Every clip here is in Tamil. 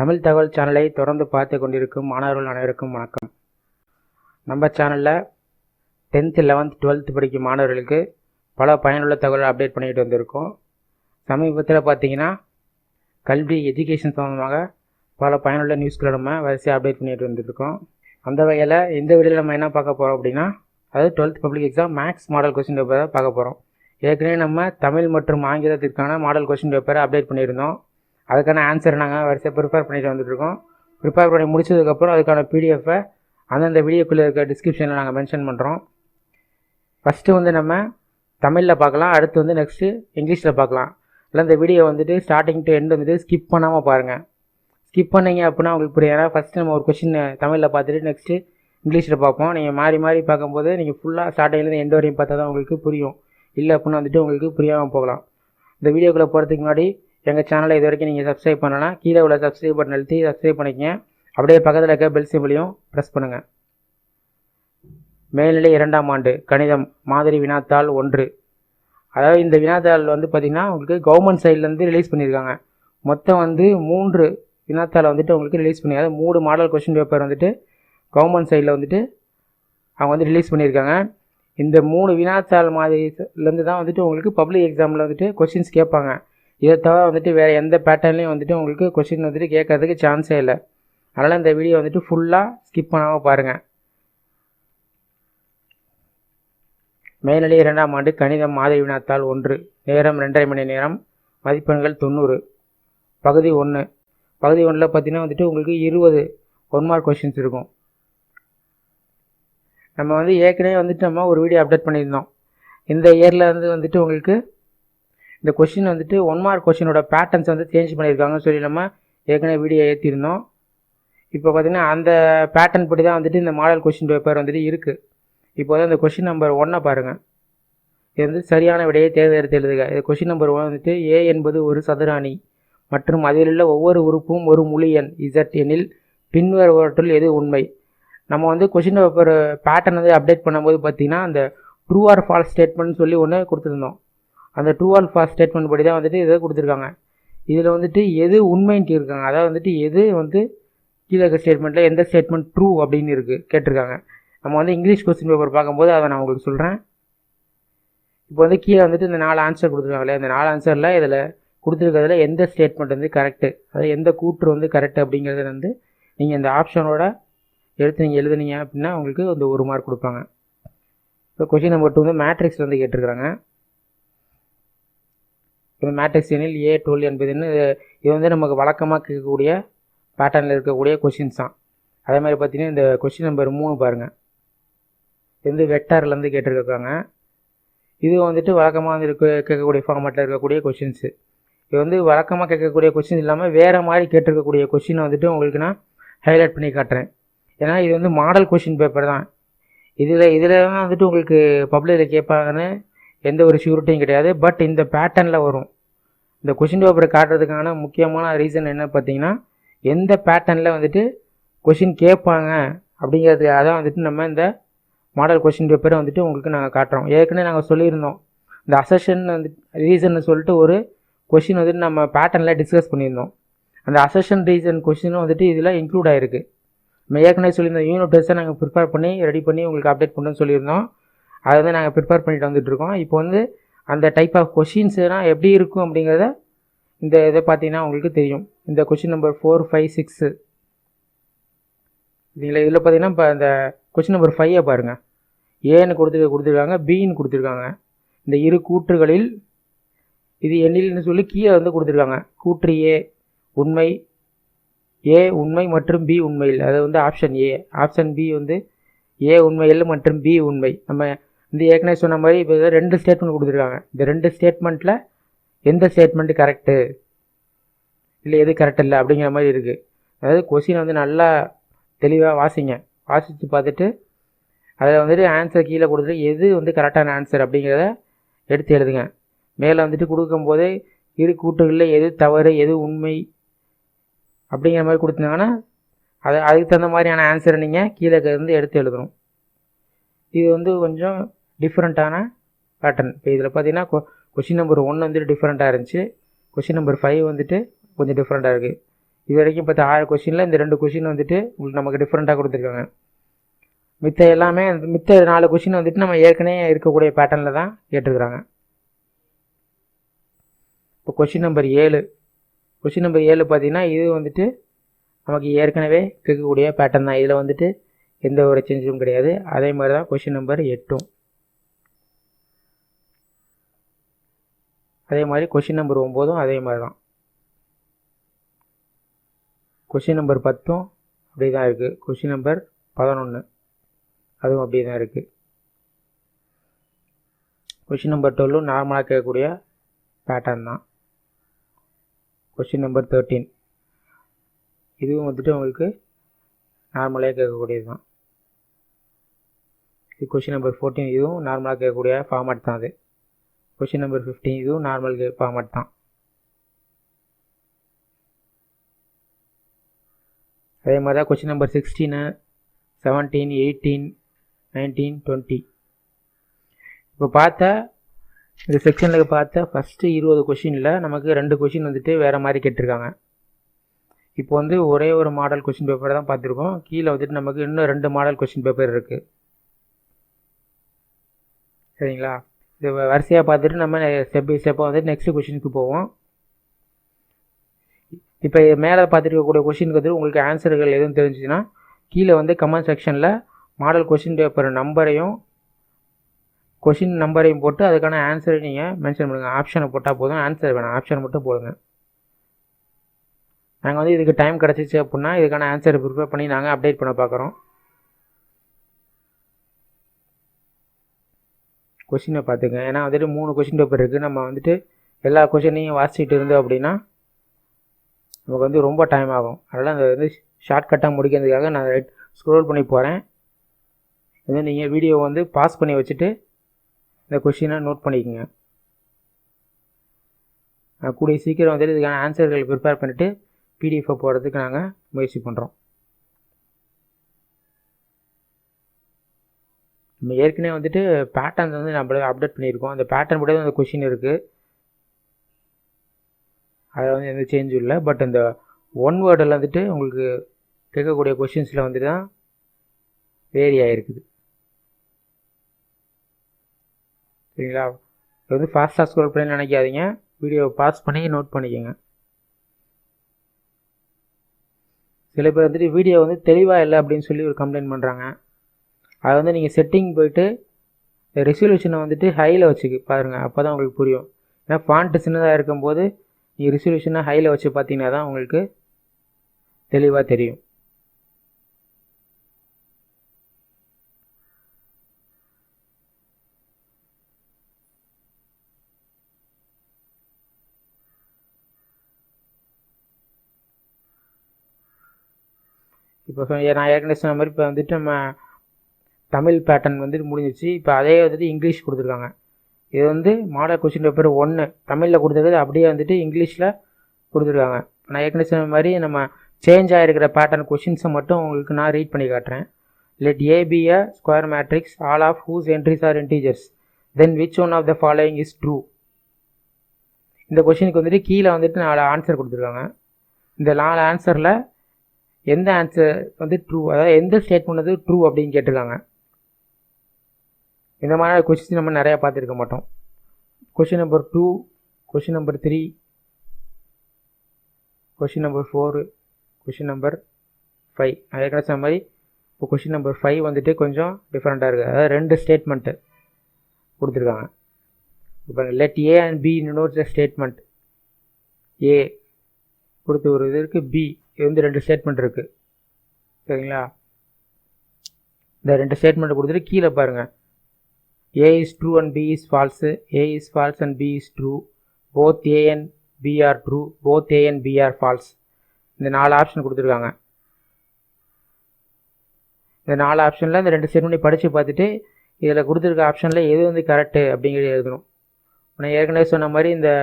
தமிழ் தகவல் சேனலை தொடர்ந்து பார்த்து கொண்டிருக்கும் மாணவர்கள் அனைவருக்கும் வணக்கம். நம்ம சேனலில் 10th 11th 12th படிக்கும் மாணவர்களுக்கு பல பயனுள்ள தகவலை அப்டேட் பண்ணிக்கிட்டு வந்திருக்கோம். சமீபத்தில் பார்த்தீங்கன்னா கல்வி எஜுகேஷன் சம்மந்தமாக பல பயனுள்ள நியூஸ்களை நம்ம வரிசையாக அப்டேட் பண்ணிகிட்டு வந்துருக்கோம். அந்த வகையில் இந்த வீடியோவில் நம்ம என்ன பார்க்க போகிறோம் அப்படின்னா, அதாவது 12th public exam maths model question பேப்பரை பார்க்க போகிறோம். ஏற்கனவே நம்ம தமிழ் மற்றும் ஆங்கிலத்திற்கான மாடல் கொஸ்டின் பேப்பரை அப்டேட் பண்ணியிருந்தோம். அதுக்கான ஆன்சர் நாங்கள் வரிசையாக ப்ரிப்பேர் பண்ணிட்டு வந்துட்டுருக்கோம். ப்ரிப்பேர் பண்ணி முடிச்சதுக்கப்புறம் அதுக்கான பிடிஎஃபை அந்தந்த வீடியோக்குள்ளே இருக்க டிஸ்கிரிப்ஷனில் நாங்கள் மென்ஷன் பண்ணுறோம். ஃபஸ்ட்டு நம்ம தமிழில் பார்க்கலாம், அடுத்து நெக்ஸ்ட்டு இங்கிலீஷில் பார்க்கலாம். இல்லை இந்த video starting to end skip பண்ணாமல் பாருங்கள். ஸ்கிப் பண்ணிங்க அப்படின்னா உங்களுக்கு புரியும். ஏன்னா ஃபஸ்ட்டு நம்ம ஒரு கொஷின் தமிழில் பார்த்துட்டு நெக்ஸ்ட்டு இங்கிலீஷில் பார்ப்போம். நீங்கள் மாறி மாறி பார்க்கும்போது நீங்கள் ஃபுல்லாக ஸ்டார்டிங்லேருந்து எண்டு வரையும் பார்த்தா தான் உங்களுக்கு புரியும். இல்லை அப்படின்னா உங்களுக்கு புரியாமல் போகலாம். இந்த வீடியோக்குள்ளே போகிறதுக்கு முன்னாடி எங்கள் சேனலை இது வரைக்கும் நீங்கள் சப்ஸ்கிரைப் பண்ணலாம், கீழே உள்ள சப்ஸ்கிரைப் பட்டன் அழுத்தி சப்ஸ்கிரைப் பண்ணிக்கங்க. அப்படியே பக்கத்தில் இருக்க பெல் சிம்பிளையும் ப்ரெஸ் பண்ணுங்கள். மேல்நிலை 2ஆம் ஆண்டு கணிதம் மாதிரி வினாத்தாள் 1. அதாவது இந்த வினாத்தாள் பார்த்திங்கன்னா உங்களுக்கு கவர்மெண்ட் சைட்லேருந்து ரிலீஸ் பண்ணியிருக்காங்க. மொத்தம் 3 வினாத்தாளை உங்களுக்கு ரிலீஸ் பண்ணி, அதாவது 3 மாடல் கொஸ்டின் பேப்பர் கவர்மெண்ட் சைடில் அவங்க ரிலீஸ் பண்ணியிருக்காங்க. இந்த 3 வினாத்தாள் மாதிரிலேருந்து தான் உங்களுக்கு பப்ளிக் எக்ஸாமில் கொஸ்டின்ஸ் கேட்பாங்க. இதை தவிர வேறு எந்த பேட்டர்ன்லையும் உங்களுக்கு கொஸ்டின் கேட்கறதுக்கு சான்ஸே இல்லை. அதனால் இந்த வீடியோ ஃபுல்லாக ஸ்கிப் பண்ணாமல் பாருங்கள். மேல்நிலை 2ஆம் ஆண்டு கணிதம் மாதிரி வினாத்தாள் 1. நேரம் 2.5 மணி நேரம். மதிப்பெண்கள் 90. பகுதி 1. பகுதி 1ல் பார்த்தீங்கன்னா உங்களுக்கு 20 1 மார்க் கொஸ்டின்ஸ் இருக்கும். நம்ம ஏற்கனவே நம்ம ஒரு வீடியோ அப்டேட் பண்ணியிருந்தோம். இந்த இயரில் உங்களுக்கு இந்த கொஷின் 1 மார்க் கொஷினோட பேட்டர்ன்ஸ் சேஞ்ச் பண்ணியிருக்காங்கன்னு சொல்லி நம்ம ஏற்கனவே வீடியோ ஏற்றிருந்தோம். இப்போ பார்த்திங்கன்னா அந்த பேட்டர்ன் படி தான் இந்த மாடல் கொஷின் பேப்பர் இருக்குது. இப்போ இந்த கொஷின் நம்பர் 1 பாருங்கள். இது சரியான விடையை தேர்ந்தெடுத்து எழுதுக. இது கொஷின் நம்பர் 1 ஏ என்பது ஒரு சதுர அணி மற்றும் அதிலுள்ள ஒவ்வொரு உறுப்பும் ஒரு முழு எண் Z எனில் பின்வருவற்றுள் எது உண்மை. நம்ம கொஷின் பேப்பர் பேட்டர்ன் அப்டேட் பண்ணும்போது பார்த்திங்கன்னா அந்த ட்ரூ ஆர் ஃபால்ஸ் ஸ்டேட்மெண்ட் சொல்லி ஒன்று கொடுத்துருந்தோம். அந்த ட்ரூ ஆர் ஃபால்ஸ் ஸ்டேட்மெண்ட் படி தான் இதை கொடுத்துருக்காங்க. இதில் எது உண்மைன்னு கேட்குறாங்க. அதாவது எது கீழே இருக்க ஸ்டேட்மெண்ட்டில் எந்த ஸ்டேட்மெண்ட் ட்ரூ அப்படின்னு கேட்டிருக்காங்க. நம்ம இங்கிலீஷ் கொஸ்டின் பேப்பர் பார்க்கும்போது அதை நான் உங்களுக்கு சொல்கிறேன். இப்போ கீழே இந்த 4 ஆன்சர் கொடுத்துருக்காங்களே, இந்த 4 ஆன்சரில் இதில் கொடுத்துருக்கிறதுல எந்த ஸ்டேட்மெண்ட் கரெக்டு, அதாவது எந்த கூற்று கரெக்டு அப்படிங்கிறது நீங்கள் இந்த ஆப்ஷனோட எடுத்து நீங்கள் எழுதுனீங்க அப்படின்னா உங்களுக்கு 1 மார்க் கொடுப்பாங்க. இப்போ கொஷின் நம்பர் 2 மேட்ரிக்ஸ் கேட்டிருக்கிறாங்க. இப்போ மேட்ரிக்ஸ் எனில் A12 என்பதுன்னு இது நமக்கு வழக்கமாக கேட்கக்கூடிய பேட்டர்னில் இருக்கக்கூடிய கொஷின்ஸ் தான். அதே மாதிரி பார்த்தீங்கன்னா இந்த கொஷின் நம்பர் 3 பாருங்கள். இது வெக்டார்லேருந்து கேட்டிருக்காங்க. இது வழக்கமாக கேட்கக்கூடிய ஃபார்மேட்டில் இருக்கக்கூடிய கொஷின்ஸு. இது வழக்கமாக கேட்கக்கூடிய கொஷின் இல்லாமல் வேறு மாதிரி கேட்டிருக்கக்கூடிய கொஷினை உங்களுக்கு நான் ஹைலைட் பண்ணி காட்டுறேன். ஏன்னா இது மாடல் கொஷின் பேப்பர் தான். இதில் தான் உங்களுக்கு பப்ளிக்கில் கேட்பாங்கன்னு எந்த ஒரு ஷூரிட்டியும் கிடையாது. பட் இந்த பேட்டர்னில் வரும். இந்த கொஷின் பேப்பரை காட்டுறதுக்கான முக்கியமான ரீசன் என்ன பார்த்தீங்கன்னா, எந்த பேட்டர்னில் கொஷின் கேட்பாங்க அப்படிங்கிறதுக்காக தான் நம்ம இந்த மாடல் கொஷின் பேப்பரை உங்களுக்கு நாங்கள் காட்டுறோம். ஏற்கனவே நாங்கள் சொல்லியிருந்தோம், இந்த அசஷன் ரீசன் சொல்லிட்டு ஒரு கொஷின் நம்ம பேட்டர்னில் டிஸ்கஸ் பண்ணியிருந்தோம். அந்த அசஷன் ரீசன் கொஷினும் இதில் இன்க்ளூட் ஆகிருக்கு. நம்ம ஏற்கனவே சொல்லியிருந்தோம், யூனிட் டெஸ்ட்டை நாங்கள் ப்ரிப்பேர் பண்ணி ரெடி பண்ணி உங்களுக்கு அப்டேட் பண்ணணும்னு சொல்லியிருந்தோம். அதை நாங்கள் ப்ரிப்பேர் பண்ணிட்டு வந்துட்டுருக்கோம். இப்போ அந்த டைப் ஆஃப் கொஷின்ஸ்னால் எப்படி இருக்கும் அப்படிங்கிறத இந்த இதை பார்த்தீங்கன்னா உங்களுக்கு தெரியும். இந்த கொஷின் நம்பர் 4, 5, 6 இதில் பார்த்தீங்கன்னா இப்போ இந்த கொஷின் நம்பர் 5 பாருங்கள். ஏன்னு கொடுத்துருக்காங்க, பின்னு கொடுத்துருக்காங்க. இந்த இரு கூற்றுகளில் இது எண்ணில்னு சொல்லி கீழே கொடுத்துருக்காங்க. கூற்று ஏ உண்மை, ஏ உண்மை மற்றும் பி உண்மையில். அது option A. Option B A உண்மையில் மற்றும் பி உண்மை. நம்ம ஏற்கனவே சொன்ன மாதிரி இப்போ 2 ஸ்டேட்மெண்ட் கொடுத்துருக்காங்க. இந்த 2 ஸ்டேட்மெண்ட்டில் எந்த ஸ்டேட்மெண்ட்டு கரெக்டு இல்லை எது கரெக்ட் இல்லை அப்படிங்கிற மாதிரி இருக்குது. அதாவது கொஸ்டின் நல்லா தெளிவாக வாசித்து பார்த்துட்டு அதில் ஆன்சர் கீழே கொடுத்துட்டு எது கரெக்டான ஆன்சர் அப்படிங்கிறத எடுத்து எழுதுங்க. மேலே கொடுக்கும்போதே இரு கூற்றுகளில் எது தவறு எது உண்மை அப்படிங்கிற மாதிரி கொடுத்துருந்தாங்கன்னா அதுக்கு தகுந்த மாதிரியான ஆன்சரை நீங்கள் கீழே எடுத்து எழுதணும். இது கொஞ்சம் டிஃப்ரெண்ட்டான பேட்டர்ன். இப்போ இதில் பார்த்தீங்கன்னா கொஷின் நம்பர் 1 டிஃப்ரெண்ட்டாக இருந்துச்சு. கொஷின் நம்பர் 5 கொஞ்சம் டிஃப்ரெண்ட்டாக இருக்குது. இது வரைக்கும் இப்போ 6 கொஷினில் இந்த 2 கொஷின் வந்துட்டு உங்களுக்கு நமக்கு டிஃப்ரெண்ட்டாக கொடுத்துருக்காங்க. மித்த எல்லாமே மித்த 4 கொஷின் வந்துட்டு நம்ம ஏற்கனவே இருக்கக்கூடிய பேட்டர்னில் தான் கேட்டிருக்கிறாங்க. இப்போ கொஷின் நம்பர் 7 பார்த்தீங்கன்னா இது வந்துட்டு நமக்கு ஏற்கனவே கேட்கக்கூடிய பேட்டர்ன் தான். இதில் வந்துட்டு எந்த ஒரு சேஞ்சும் கிடையாது. அதே மாதிரி தான் கொஷின் நம்பர் 8. அதே மாதிரி கொஷின் நம்பர் 9 அதே மாதிரி தான். கொஷின் நம்பர் 10 அப்படி தான் இருக்குது. கொஷின் நம்பர் 11 அதுவும் அப்படி தான் இருக்குது. கொஷின் நம்பர் 12 நார்மலாக கேட்கக்கூடிய பேட்டர்ன் தான். கொஷின் நம்பர் 13 இதுவும் வந்துட்டு உங்களுக்கு நார்மலாக கேட்கக்கூடியது தான். இது கொஷின் நம்பர் 14 இதுவும் நார்மலாக கேட்கக்கூடிய ஃபார்மேட் தான். அது கொஷின் நம்பர் 15 இதுவும் நார்மல் ஃபார்மேட் தான். அதே மாதிரி தான் கொஷின் நம்பர் 16, 17, 18, 19, 20. இப்போ பார்த்த இந்த செக்ஷனில் பார்த்த ஃபஸ்ட்டு 20 கொஷினில் நமக்கு 2 கொஷின் வந்துட்டு வேறு மாதிரி கேட்டிருக்காங்க. இப்போ வந்து ஒரே ஒரு மாடல் கொஷின் பேப்பர் தான் பார்த்துருக்கோம். கீழே வந்துட்டு நமக்கு இன்னும் 2 மாடல் கொஷின் பேப்பர் இருக்குது. சரிங்களா? இது வரிசையாக பார்த்துட்டு நம்ம ஸ்டெப் பை ஸ்டெப்பாக வந்துட்டு நெக்ஸ்ட் கொஷினுக்கு போவோம். இப்போ மேலே பார்த்துருக்கக்கூடிய கொஷினுக்கு வந்துட்டு உங்களுக்கு ஆன்சர்கள் எதுவும் தெரிஞ்சுச்சுன்னா கீழே வந்து கமெண்ட் செக்ஷனில் மாடல் கொஷின் பேப்பர் நம்பரையும் கொஷின் நம்பரையும் போட்டு அதுக்கான ஆன்சரை நீங்கள் மென்ஷன் பண்ணுங்கள். ஆப்ஷனை போட்டால் போதும், ஆன்சர் வேணாம், ஆப்ஷனை மட்டும் போடுங்க. நாங்கள் வந்து இதுக்கு டைம் கிடச்சிச்சு அப்படின்னா இதுக்கான ஆன்சரை ப்ரிப்பேர் பண்ணி நாங்கள் அப்டேட் பண்ண பார்க்குறோம். கொஷினை பார்த்துங்க. ஏன்னா வந்துட்டு 3 கொஷின் பேப்பர் இருக்குது. நம்ம வந்துட்டு எல்லா கொஷினையும் வாசிச்சுட்டு இருந்தோம் அப்படின்னா நமக்கு வந்து ரொம்ப டைம் ஆகும். அதனால் அந்த வந்து ஷார்ட்கட்டாக முடிக்கிறதுக்காக நான் ஸ்க்ரோல் பண்ணி போகிறேன். இது நீங்கள் வீடியோ வந்து பாஸ் பண்ணி வச்சுட்டு இந்த கொஷினை நோட் பண்ணிக்கோங்க. கூடிய சீக்கிரம் வந்துட்டு இதுக்கான ஆன்சர்கள் ப்ரிப்பேர் பண்ணிவிட்டு பிடிஎஃபை போடுறதுக்கு நாங்கள் முயற்சி பண்ணுறோம். நம்ம ஏற்கனவே வந்துட்டு பேட்டர்ன்ஸ் வந்து நம்மளே அப்டேட் பண்ணியிருக்கோம். அந்த பேட்டர்ன் கூட அந்த கொஷின் இருக்குது. அதில் வந்து எந்த சேஞ்சும் இல்லை. பட் இந்த ஒன் வேர்டில் வந்துட்டு உங்களுக்கு கேட்கக்கூடிய கொஷின்ஸில் வந்துட்டு தான் வேரி ஆகிருக்குது. சரிங்களா? இது வந்து ஃபாஸ்ட்டாக ஸ்க்ரோல் பண்ணி நினைக்காதீங்க. வீடியோவை பாஸ் பண்ணி நோட் பண்ணிக்கோங்க. சில பேர் வந்துட்டு வீடியோ வந்து தெளிவாக இல்லை அப்படின்னு சொல்லி ஒரு கம்ப்ளைண்ட் பண்ணுறாங்க. அதை வந்து நீங்கள் செட்டிங் போய்ட்டு ரெசல்யூஷனை வந்துட்டு ஹையில் வச்சுக்கு பாருங்கள். அப்போ தான் உங்களுக்கு புரியும். ஏன்னா ஃபாண்ட்டு சின்னதாக இருக்கும்போது நீங்கள் ரெசல்யூஷனை ஹையில் வச்சு பார்த்தீங்கன்னா தான் உங்களுக்கு தெளிவாக தெரியும். இப்போ நான் ஏற்கனவே சொன்ன மாதிரி இப்போ வந்துட்டு நம்ம தமிழ் பேட்டர்ன் வந்துட்டு முடிஞ்சிச்சு. இப்போ அதே வந்துட்டு இங்கிலீஷ் கொடுத்துருக்காங்க. இது வந்து மாடல் கொஸ்டின் பேப்பர் 1 தமிழில் கொடுத்துருக்குது அப்படியே வந்துட்டு இங்கிலீஷில் கொடுத்துருக்காங்க. நான் ஏற்கனவே சொன்ன மாதிரி நம்ம சேஞ்ச் ஆகிருக்கிற பேட்டர்ன் கொஷின்ஸை மட்டும் உங்களுக்கு நான் ரீட் பண்ணி காட்டுறேன். Let A be a square matrix all of whose entries are integers then which one of the following is true. இந்த கொஷினுக்கு வந்துட்டு கீழே வந்துட்டு 4 ஆன்சர் கொடுத்துருக்காங்க. இந்த 4 ஆன்சரில் எந்த ஆன்சர் வந்து ட்ரூ, அதாவது எந்த ஸ்டேட்மெண்ட் வந்து ட்ரூ அப்படின்னு கேட்டிருக்காங்க. இந்த மாதிரி கொஷின்ஸ் நம்ம நிறையா பார்த்துருக்க மாட்டோம். Question number 2, question number 3, question number 4, question number 5. நான் ஏற்கனவே சொன்ன மாதிரி இப்போ கொஷின் நம்பர் 5 வந்துட்டு கொஞ்சம் டிஃப்ரெண்ட்டாக இருக்குது. அதாவது 2 ஸ்டேட்மெண்ட்டு கொடுத்துருக்காங்க. இப்போ let a and b notes the statement. A கொடுத்து ஒரு இது இருக்குது, பி இது வந்து 2 ஸ்டேட்மெண்ட் இருக்குது. சரிங்களா? இந்த 2 ஸ்டேட்மெண்ட்டை கொடுத்துட்டு கீழே பாருங்கள். A is true and B is false. A is false and B is true. Both A and B are true. Both A and B are false. இந்த 4 ஆப்ஷன் கொடுத்துருக்காங்க. இந்த 4 ஆப்ஷனில் இந்த 2 ஸ்டேட்மெண்ட்டை படித்து பார்த்துட்டு இதில் கொடுத்துருக்க ஆப்ஷனில் எது வந்து கரெக்டு அப்படிங்கிறது எழுதணும். நான் ஏற்கனவே சொன்ன மாதிரி இந்த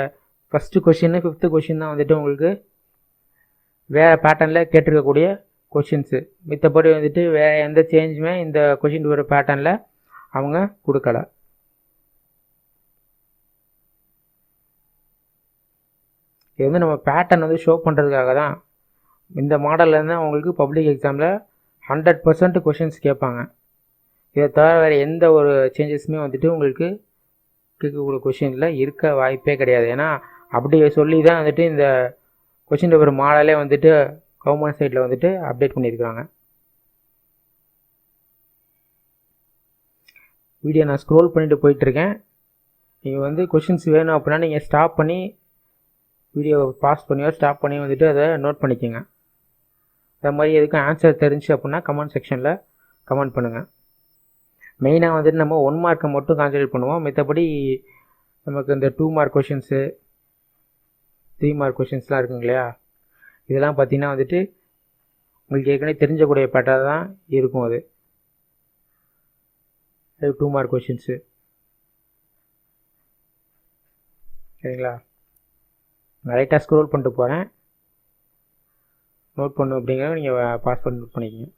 ஃபஸ்ட்டு கொஷின் 5th கொஷின் தான் வந்துட்டு உங்களுக்கு வேறு பேட்டர்னில் கேட்டிருக்கக்கூடிய கொஷின்ஸு. மித்தபடி வந்துட்டு வேறு எந்த சேஞ்சுமே இந்த கொஷின் ஒரு பேட்டர்னில் அவங்க கொடுக்கல. இது வந்து நம்ம பேட்டர்ன் வந்து ஷோ பண்ணுறதுக்காக தான் இந்த மாடல்லேருந்து உங்களுக்கு பப்ளிக் எக்ஸாமில் 100% கொஷின்ஸ் கேட்பாங்க. இதை தவிர வேறு எந்த ஒரு சேஞ்சஸுமே வந்துட்டு உங்களுக்கு கேட்கக்கூடிய கொஷினில் இருக்க வாய்ப்பே கிடையாது. ஏன்னா அப்படி சொல்லி தான் வந்துட்டு இந்த கொஷின் பேப்பர் மாடலே வந்துட்டு கவர்மெண்ட் சைட்டில் வந்துட்டு அப்டேட் பண்ணியிருக்காங்க. வீடியோ நான் ஸ்க்ரோல் பண்ணிட்டு போயிட்டுருக்கேன். நீங்கள் வந்து கொஷின்ஸ் வேணும் அப்படின்னா நீங்கள் ஸ்டாப் பண்ணி வீடியோவை பாஸ் பண்ணியோ ஸ்டாப் பண்ணி வந்துட்டு அதை நோட் பண்ணிக்கோங்க. அது மாதிரி எதுக்கும் ஆன்சர் தெரிஞ்சு அப்படின்னா கமெண்ட் செக்ஷனில் கமெண்ட் பண்ணுங்கள். மெயினாக வந்துட்டு நம்ம 1 மார்க்கை மட்டும் கான்சன்ட்ரேட் பண்ணுவோம். மற்றபடி நமக்கு இந்த 2 மார்க் கொஷின்ஸு 3 மார்க் கொஷின்ஸ்லாம் இருக்குங்க இல்லையா, இதெல்லாம் பார்த்திங்கன்னா வந்துட்டு உங்களுக்கு ஏற்கனவே தெரிஞ்சக்கூடிய பேட்டர்ன் தான் இருக்கும். அது 2 மார்க் கொஷின்ஸு சரிங்களா. நான் ரைட்டாக ஸ்க்ரோல் பண்ணிட்டு போகிறேன். நோட் பண்ணும் அப்படிங்கிற நீங்கள் பாஸ் பண்ணி நோட் பண்ணிக்கோங்க.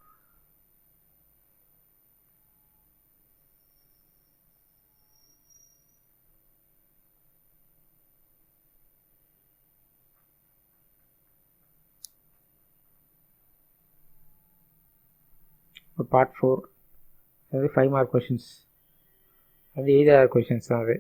பார்ட் 4 அது 5 மார்க் கொஷின்ஸ், அது 8 கொஷின்ஸ் தான் அது.